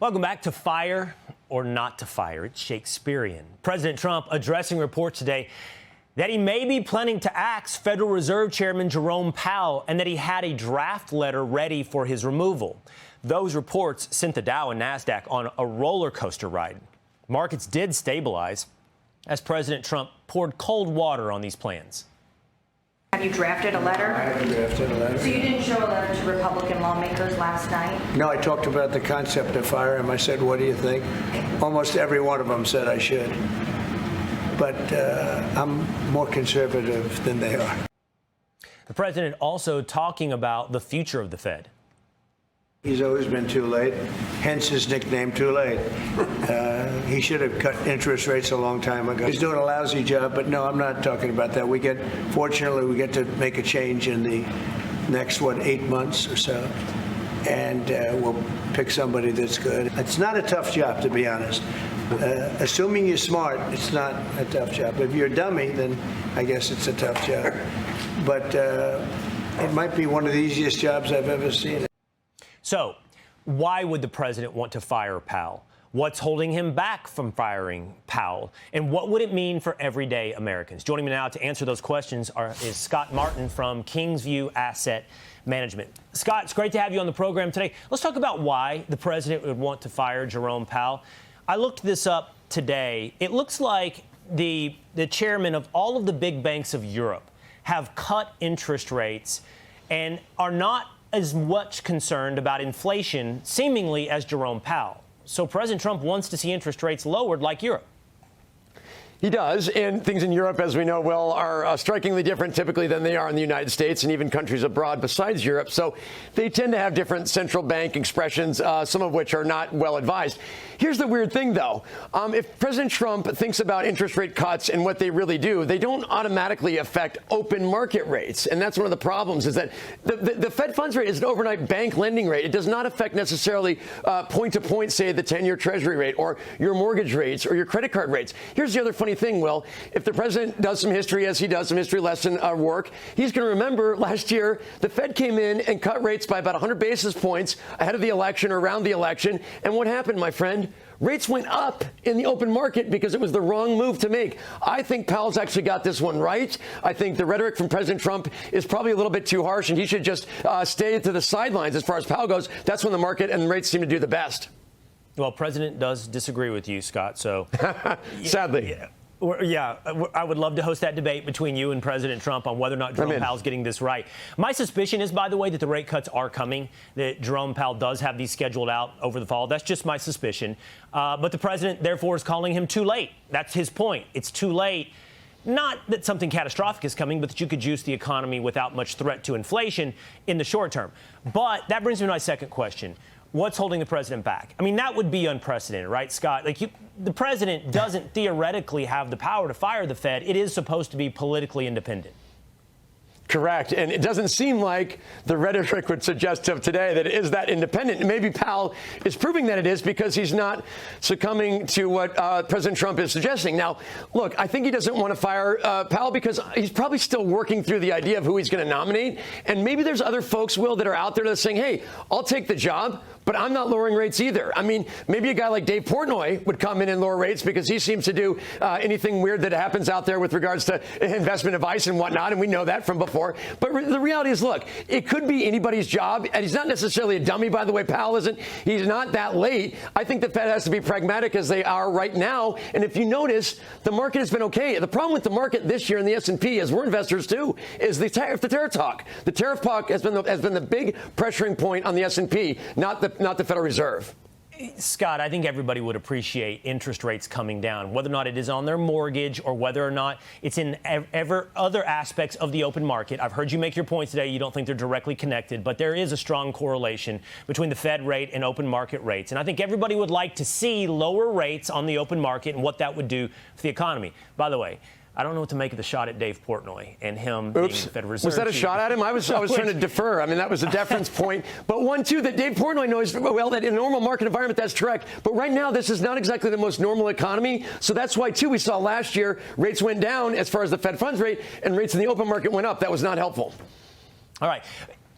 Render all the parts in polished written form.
Welcome back to Fire or Not to Fire. It's Shakespearean. President Trump addressing reports today that he may be planning to axe Federal Reserve Chairman Jerome Powell and that he had a draft letter ready for his removal. Those reports sent the Dow and NASDAQ on a roller coaster ride. Markets did stabilize as President Trump poured cold water on these plans. Have you drafted a letter? I haven't drafted a letter. So you didn't show a letter to Republican lawmakers last night? No, I talked about the concept of fire him. I said, what do you think? Almost every one of them said I should. But I'm more conservative than they are. The president also talking about the future of the Fed. He's always been too late, hence his nickname, Too Late. He should have cut interest rates a long time ago. He's doing a lousy job, but no, I'm not talking about that. Fortunately, we get to make a change in the next, 8 months or so, and we'll pick somebody that's good. It's not a tough job, to be honest. Assuming you're smart, it's not a tough job. If you're a dummy, then I guess it's a tough job. But it might be one of the easiest jobs I've ever seen. So, why would the president want to fire Powell? What's holding him back from firing Powell? And what would it mean for everyday Americans? Joining me now to answer those questions is Scott Martin from Kingsview Asset Management. Scott, it's great to have you on the program today. Let's talk about why the president would want to fire Jerome Powell. I looked this up today. It looks like the chairman of all of the big banks of Europe have cut interest rates and are not as much concerned about inflation, seemingly, as Jerome Powell. So President Trump wants to see interest rates lowered like Europe. He does, and things in Europe, as we know, Will, are strikingly different typically than they are in the United States and even countries abroad besides Europe. So they tend to have different central bank expressions, some of which are not well advised. Here's the weird thing, though. If President Trump thinks about interest rate cuts and what they really do, they don't automatically affect open market rates. And that's one of the problems, is that the Fed funds rate is an overnight bank lending rate. It does not affect necessarily point to point, say, the 10-year Treasury rate or your mortgage rates or your credit card rates. Here's the other funny thing, Will. If the president does some history, as he does some history lesson work, he's going to remember last year the Fed came in and cut rates by about 100 basis points ahead of the election or around the election. And what happened, my friend? Rates went up in the open market because it was the wrong move to make. I think Powell's actually got this one right. I think the rhetoric from President Trump is probably a little bit too harsh, and he should just stay to the sidelines as far as Powell goes. That's when the market and the rates seem to do the best. Well, President does disagree with you, Scott, so... Sadly. Yeah, I would love to host that debate between you and President Trump on whether or not Jerome Powell's getting this right. My suspicion is, by the way, that the rate cuts are coming, that Jerome Powell does have these scheduled out over the fall. That's just my suspicion. But the president, therefore, is calling him too late. That's his point. It's too late. Not that something catastrophic is coming, but that you could juice the economy without much threat to inflation in the short term. But that brings me to my second question. What's holding the president back? I mean, that would be unprecedented, right, Scott? The president doesn't theoretically have the power to fire the Fed. It is supposed to be politically independent. Correct. And it doesn't seem like the rhetoric would suggest of today that it is that independent. And maybe Powell is proving that it is because he's not succumbing to what President Trump is suggesting. Now, look, I think he doesn't want to fire Powell because he's probably still working through the idea of who he's going to nominate. And maybe there's other folks, Will, that are out there that are saying, hey, I'll take the job, but I'm not lowering rates either. I mean, maybe a guy like Dave Portnoy would come in and lower rates because he seems to do anything weird that happens out there with regards to investment advice and whatnot. And we know that from before. But the reality is, look, it could be anybody's job. And he's not necessarily a dummy, by the way. Powell isn't. He's not that late. I think the Fed has to be pragmatic as they are right now. And if you notice, the market has been OK. The problem with the market this year in the S&P, as we're investors too, is the tariff talk. The tariff talk has been the big pressuring point on the S&P, not the Federal Reserve. Scott, I think everybody would appreciate interest rates coming down, whether or not it is on their mortgage or whether or not it's in other aspects of the open market. I've heard you make your points today. You don't think they're directly connected, but there is a strong correlation between the Fed rate and open market rates. And I think everybody would like to see lower rates on the open market and what that would do for the economy. By the way, I don't know what to make of the shot at Dave Portnoy and him being the Federal Reserve. Was that a shot at him? I was trying to defer. I mean, that was a deference point. But one, too, that Dave Portnoy knows well that in a normal market environment, that's correct. But right now, this is not exactly the most normal economy. So that's why, too, we saw last year rates went down as far as the Fed funds rate and rates in the open market went up. That was not helpful. All right.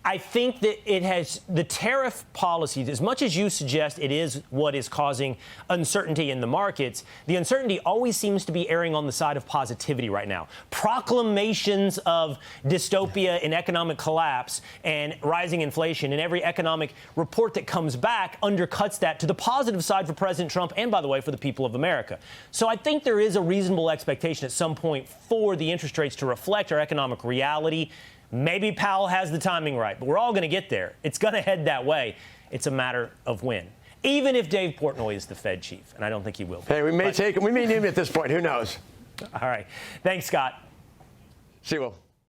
I think that it has the tariff policies, as much as you suggest it is what is causing uncertainty in the markets, the uncertainty always seems to be erring on the side of positivity right now. Proclamations of dystopia and economic collapse and rising inflation, and every economic report that comes back undercuts that to the positive side for President Trump and, by the way, for the people of America. So I think there is a reasonable expectation at some point for the interest rates to reflect our economic reality. Maybe Powell has the timing right, but we're all going to get there. It's going to head that way. It's a matter of when. Even if Dave Portnoy is the Fed chief, and I don't think he will be. Hey, we may name him at this point. Who knows? All right. Thanks, Scott. See you, Will.